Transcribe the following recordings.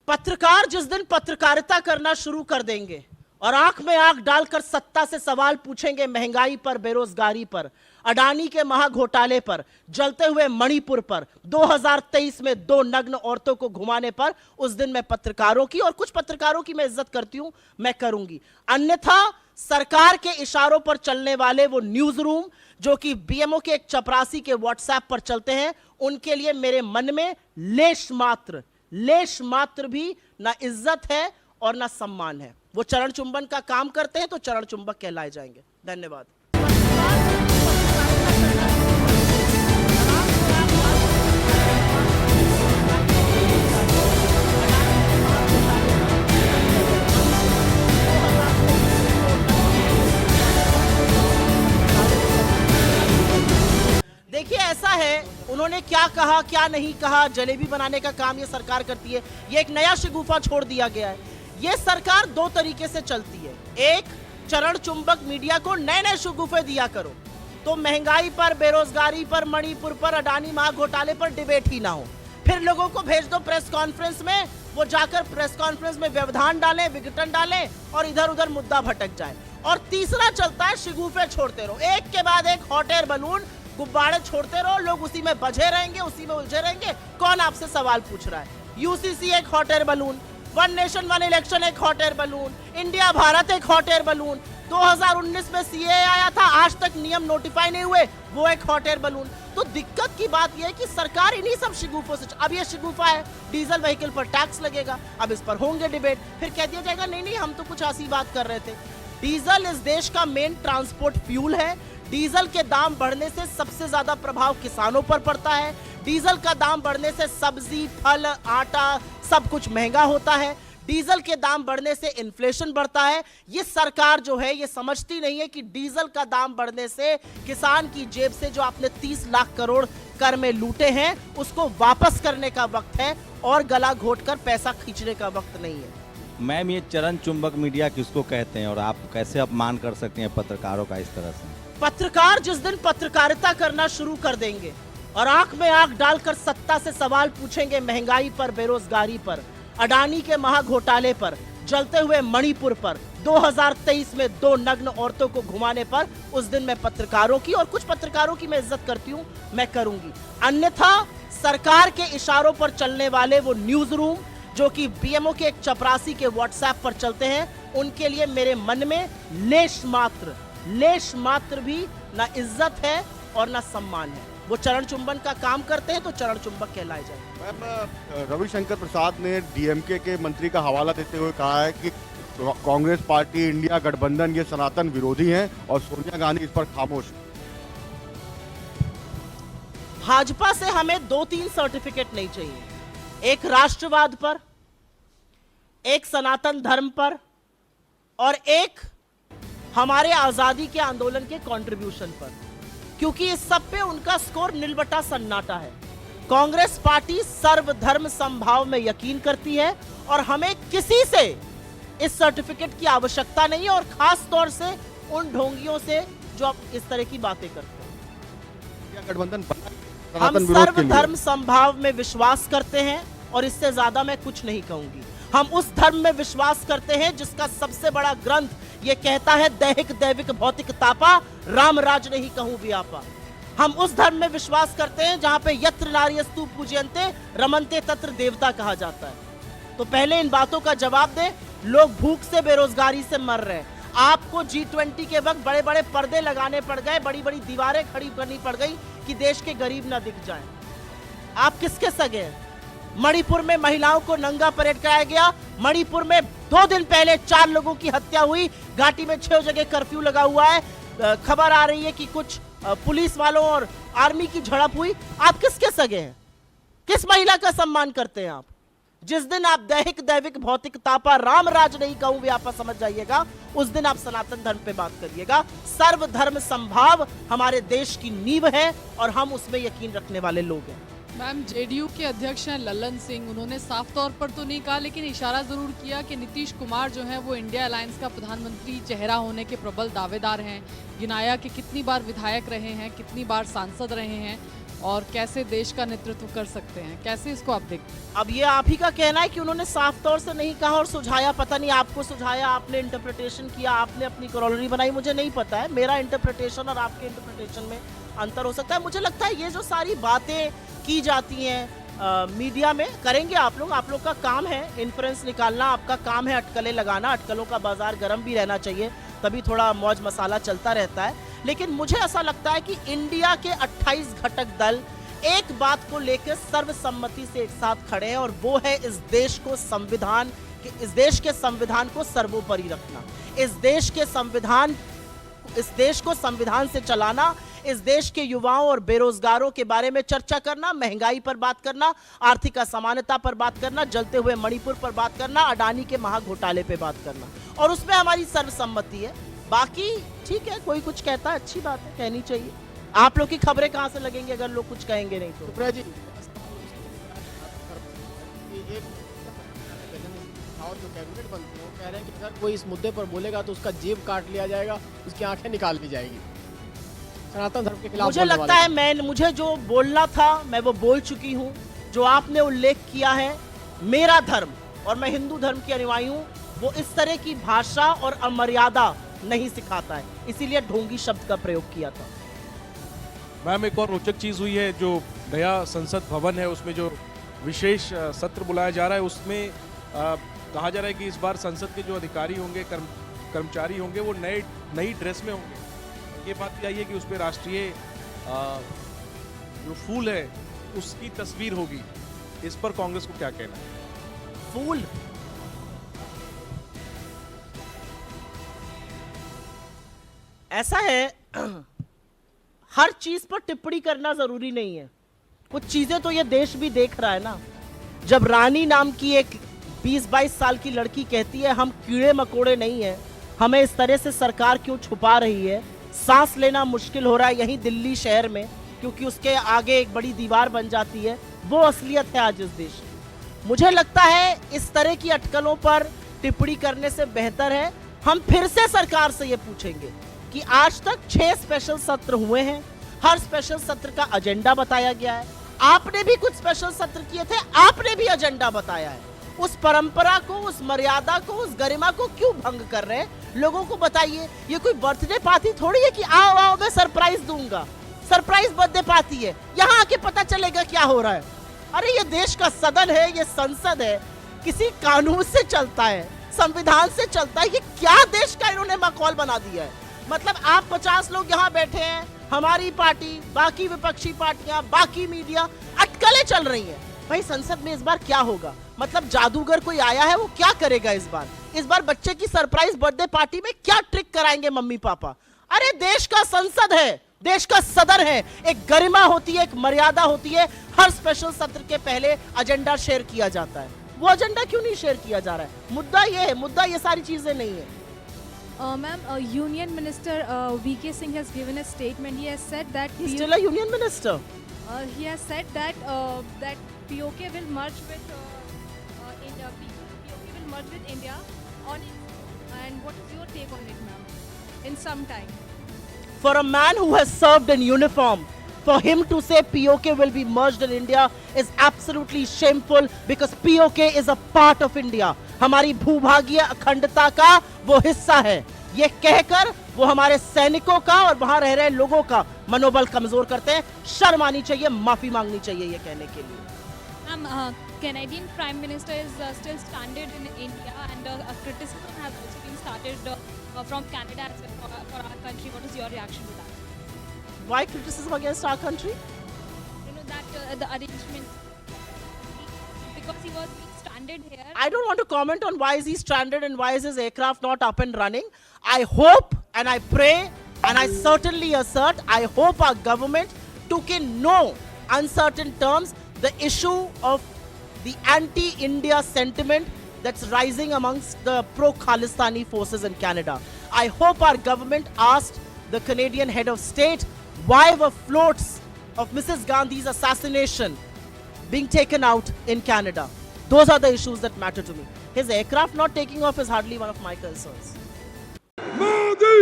पत्रकार जिस दिन पत्रकारिता करना शुरू कर देंगे और आंख में आंख डालकर सत्ता से सवाल पूछेंगे, महंगाई पर, बेरोजगारी पर, अडानी के महाघोटाले पर, जलते हुए मणिपुर पर, 2023 में 2 नग्न औरतों को घुमाने पर, उस दिन मैं पत्रकारों की और कुछ पत्रकारों की मैं इज्जत करती हूं, मैं करूंगी। अन्यथा सरकार के इशारों पर चलने वाले वो न्यूज रूम जो कि बीएमओ के एक चपरासी के व्हाट्सएप पर चलते हैं, उनके लिए मेरे मन में लेश मात्र भी ना इज्जत है और ना सम्मान है। वो चरण चुंबन का काम करते हैं तो चरण चुंबक कहलाए जाएंगे। धन्यवाद। देखिए ऐसा है, उन्होंने क्या कहा क्या नहीं कहा, जलेबी बनाने का काम ये सरकार करती है। ये एक नया शिगुफा छोड़ दिया गया है। ये सरकार 2 तरीके से चलती है। एक, चरण चुंबक मीडिया को नए नए शिगुफे दिया करो तो महंगाई पर, बेरोजगारी पर, मणिपुर पर, अडानी महाघोटाले पर डिबेट ही ना हो। फिर लोगों को भेज दो प्रेस कॉन्फ्रेंस में, वो जाकर प्रेस कॉन्फ्रेंस में व्यवधान डालें, विघटन डालें और इधर उधर मुद्दा भटक जाए। और तीसरा चलता है शिगुफे छोड़ते रहो, एक के बाद एक हॉट एयर बलून, गुब्बारे छोड़ते रहो, लोग उसी में बझे रहेंगे, उसी में उलझे रहेंगे। कौन आपसे सवाल पूछ रहा है? यूसीसी एक hot air balloon, one nation one election एक hot air balloon, India Bharat एक हॉट एयर बलून, 2019 में सीए आया था, आज तक नियम नोटिफाई नहीं हुए, वो एक हॉट एयर बलून। तो दिक्कत की बात यह है कि सरकार इन्हीं सब शिगुफों से, अब ये शिगुफा है डीजल व्हीकल पर टैक्स लगेगा, अब इस पर होंगे डिबेट, फिर कह दिया जाएगा नहीं हम तो कुछ ऐसी बात कर रहे थे। डीजल इस देश का मेन ट्रांसपोर्ट फ्यूल है। डीजल के दाम बढ़ने से सबसे ज्यादा प्रभाव किसानों पर पड़ता है। डीजल का दाम बढ़ने से सब्जी, फल, आटा सब कुछ महंगा होता है। डीजल के दाम बढ़ने से इन्फ्लेशन बढ़ता है। ये सरकार जो है ये समझती नहीं है कि डीजल का दाम बढ़ने से किसान की जेब से जो आपने 30 लाख करोड़ कर में लूटे हैं उसको वापस करने का वक्त है और गला घोटकर पैसा खींचने का वक्त नहीं है। मैम, ये चरण चुंबक मीडिया किसको कहते हैं और आप कैसे अपमान कर सकते हैं पत्रकारों का इस तरह से? पत्रकार जिस दिन पत्रकारिता करना शुरू कर देंगे और आंख में आंख डालकर सत्ता से सवाल पूछेंगे, महंगाई पर, बेरोजगारी पर, अडानी के महाघोटाले पर, जलते हुए मणिपुर पर, 2023 में 2 नग्न औरतों को घुमाने पर, उस दिन मैं पत्रकारों की और कुछ पत्रकारों की मैं इज्जत करती हूं, मैं करूंगी। अन्यथा सरकार के इशारों पर चलने वाले वो न्यूज रूम जो कि बीएमओ के एक चपरासी के व्हाट्सएप पर चलते हैं, उनके लिए मेरे मन में लेश मात्र भी ना इज्जत है और ना सम्मान है। वो चरण चुंबन का काम करते हैं तो चरण चुंबक कहलाए जाएंगे। मैम, रविशंकर प्रसाद ने डीएमके के मंत्री का हवाला देते हुए कहा है कि कांग्रेस पार्टी, इंडिया गठबंधन ये सनातन विरोधी हैं और सोनिया गांधी इस पर खामोश। भाजपा से हमें 2-3 सर्टिफिकेट नहीं चाहिए, एक राष्ट्रवाद पर, एक सनातन धर्म पर और एक हमारे आजादी के आंदोलन के कंट्रीब्यूशन पर, क्योंकि इस सब पे उनका स्कोर निलबटा सन्नाटा है। कांग्रेस पार्टी सर्वधर्म समभाव में यकीन करती है और हमें किसी से इस सर्टिफिकेट की आवश्यकता नहीं है, और खास तौर से उन ढोंगियों से जो अब इस तरह की बातें करते हैं। गठबंधन हम सर्वधर्म समभाव में विश्वास करते हैं और इससे ज्यादा मैं कुछ नहीं कहूंगी। हम उस धर्म में विश्वास करते हैं जिसका सबसे बड़ा ग्रंथ ये कहता है, दैहिक दैविक भौतिक तापा, राम राज नहीं कहूं व्यापा। हम उस धर्म में विश्वास करते हैं जहां पे यत्र नार्यस्तु पूज्यन्ते रमन्ते तत्र देवता कहा जाता है। तो पहले इन बातों का जवाब दे। लोग भूख से, बेरोजगारी से मर रहे हैं। आपको G20 के वक्त बड़े बड़े पर्दे लगाने पड़ गए, बड़ी बड़ी दीवारें खड़ी करनी पड़ गई कि देश के गरीब ना दिख जाएं। आप किसके सगे हैं? मणिपुर में महिलाओं को नंगा परेड कराया गया। मणिपुर में 2 दिन पहले 4 लोगों की हत्या हुई। घाटी में 6 जगह कर्फ्यू लगा हुआ है। खबर आ रही है कि कुछ पुलिस वालों और आर्मी की झड़प हुई। आप किसके सगे हैं? किस महिला का सम्मान करते हैं आप? जिस दिन आप दैहिक दैविक भौतिक तापा, राम राज नहीं कहूं व्यापा समझ जाइएगा, उस दिन आप सनातन धर्म पे बात करिएगा। सर्वधर्म समभाव हमारे देश की नींव है और हम उसमें यकीन रखने वाले लोग हैं। मैम, जेडीयू के अध्यक्ष हैं लल्लन सिंह, उन्होंने साफ तौर पर तो नहीं कहा लेकिन इशारा जरूर किया कि नीतीश कुमार जो हैं वो इंडिया अलायंस का प्रधानमंत्री चेहरा होने के प्रबल दावेदार हैं। गिनाया कि कितनी बार विधायक रहे हैं, कितनी बार सांसद रहे हैं, और कैसे देश का नेतृत्व कर सकते हैं, कैसे इसको आप देखते हैं? अब ये आप ही का कहना है कि उन्होंने साफ तौर से नहीं कहा और सुझाया, पता नहीं आपको सुझाया, आपने इंटरप्रिटेशन किया, आपने अपनी कॉलोनी बनाई, मुझे नहीं पता है। मेरा इंटरप्रिटेशन और आपके इंटरप्रिटेशन में अंतर हो सकता है। मुझे लगता है ये जो सारी बातें की जाती हैं मीडिया में, करेंगे आप लोग का काम है इन्फ्लुएंस निकालना, आपका काम है अटकलें लगाना, अटकलों का बाजार गर्म भी रहना चाहिए, तभी थोड़ा मौज मसाला चलता रहता है। लेकिन मुझे ऐसा लगता है कि इंडिया के 28 घटक दल एक बात को लेकर सर्वसम्मति से एक साथ खड़े हैं, और वो है इस देश के संविधान को सर्वोपरि रखना, इस देश को संविधान से चलाना, इस देश के युवाओं और बेरोजगारों के बारे में चर्चा करना, महंगाई पर बात करना, आर्थिक असमानता पर बात करना, जलते हुए मणिपुर पर बात करना, अडानी के महाघोटाले पे बात करना, और उसमें हमारी सर्वसम्मति है। बाकी ठीक है, कोई कुछ कहता है, अच्छी बात है, कहनी चाहिए। आप लोग की खबरें कहां से लगेंगी अगर लोग कुछ कहेंगे नहीं तो? सुप्रिया जी, और जो कैबिनेट बनती है वो कह रहे हैं कि अगर कोई इस मुद्दे पर बोलेगा तो उसका जेब काट लिया जाएगा, उसकी आंखें निकाल दी जाएगी। सनातन धर्म के खिलाफ मुझे लगता है मुझे जो बोलना था मैं वो बोल चुकी हूँ। जो आपने उल्लेख किया है, मेरा धर्म और मैं हिंदू धर्म की अनुयायी हूँ, वो इस तरह की भाषा और अमर्यादा नहीं सिखाता है, इसीलिए ढोंगी शब्द का प्रयोग किया था। मैम, एक और रोचक चीज़ हुई है, जो नया संसद भवन है उसमें जो विशेष सत्र बुलाया जा रहा है, उसमें कहा जा रहा है कि इस बार संसद के जो अधिकारी होंगे, कर्मचारी होंगे, वो नई ड्रेस में होंगे। ये बात भी आई है कि उस पर राष्ट्रीय जो फूल है उसकी तस्वीर होगी। इस पर कांग्रेस को क्या कहना है? फूल ऐसा है, हर चीज पर टिप्पणी करना जरूरी नहीं है। कुछ चीजें तो ये देश भी देख रहा है ना। जब रानी नाम की एक 20-22 साल की लड़की कहती है हम कीड़े मकोड़े नहीं है, हमें इस तरह से सरकार क्यों छुपा रही है, सांस लेना मुश्किल हो रहा है यहीं दिल्ली शहर में, क्योंकि उसके आगे एक बड़ी दीवार बन जाती है, वो असलियत है आज इस देश की। मुझे लगता है इस तरह की अटकलों पर टिप्पणी करने से बेहतर है हम फिर से सरकार से ये पूछेंगे कि आज तक 6 स्पेशल सत्र हुए हैं, हर स्पेशल सत्र का एजेंडा बताया गया है, आपने भी कुछ स्पेशल सत्र किए थे, आपने भी एजेंडा बताया है। उस परंपरा को, उस मर्यादा को, उस गरिमा को क्यों भंग कर रहे हैं? लोगों को बताइए। ये कोई बर्थडे पार्टी थोड़ी है कि आओ आओ मैं सरप्राइज दूंगा, सरप्राइज बर्थडे पार्टी है, यहाँ आके पता चलेगा क्या हो रहा है। अरे ये देश का सदन है, ये संसद है, किसी कानून से चलता है, संविधान से चलता है। ये क्या देश का इन्होंने माहौल बना दिया है? मतलब आप 50 लोग यहाँ बैठे हैं, हमारी पार्टी, बाकी विपक्षी पार्टियां, बाकी मीडिया, अटकलें चल रही हैं। भाई संसद में इस बार क्या होगा? मतलब जादूगर कोई आया है, वो क्या करेगा इस बार? इस बार बच्चे की सरप्राइज बर्थडे पार्टी में क्या ट्रिक कराएंगे मम्मी पापा? अरे देश का संसद है, देश का सदन है, एक गरिमा होती है, एक मर्यादा होती है। हर स्पेशल सत्र के पहले एजेंडा शेयर किया जाता है, वो एजेंडा क्यों नहीं शेयर किया जा रहा है? मुद्दा ये है, मुद्दा ये सारी चीजें नहीं है। Ma'am, Union Minister V.K. Singh has given a statement. He has said that He's still a union minister. he has said that that POK will merge with India. POK will merge with India on it. And what is your take on it, ma'am? In some time. For a man who has served in uniform, for him to say POK will be merged in India is absolutely shameful, because POK is a part of India. हमारी भूभागीय अखंडता का वो हिस्सा है। ये कहकर वो हमारे सैनिकों का और वहां रह रहे लोगों का मनोबल कमजोर करते हैं। शर्म आनी चाहिए, माफी मांगनी चाहिए ये कहने के लिए। Canadian Prime Minister is still stranded in India, and a criticism has also been started from Canada as well for our country. What is your reaction to that? Why criticism against our country? You know that the arrangement, because he was stranded here. I don't want to comment on why is he stranded and why is his aircraft not up and running. I hope and I pray and I certainly assert, I hope our government took in no uncertain terms the issue of the anti-India sentiment that's rising amongst the pro-Khalistani forces in Canada. I hope our government asked the Canadian head of state why were floats of Mrs. Gandhi's assassination being taken out in Canada. Those are the issues that matter to me. His aircraft not taking off is hardly one of my concerns. Modi!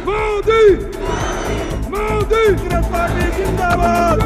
Modi! Congress party जिंदाबाद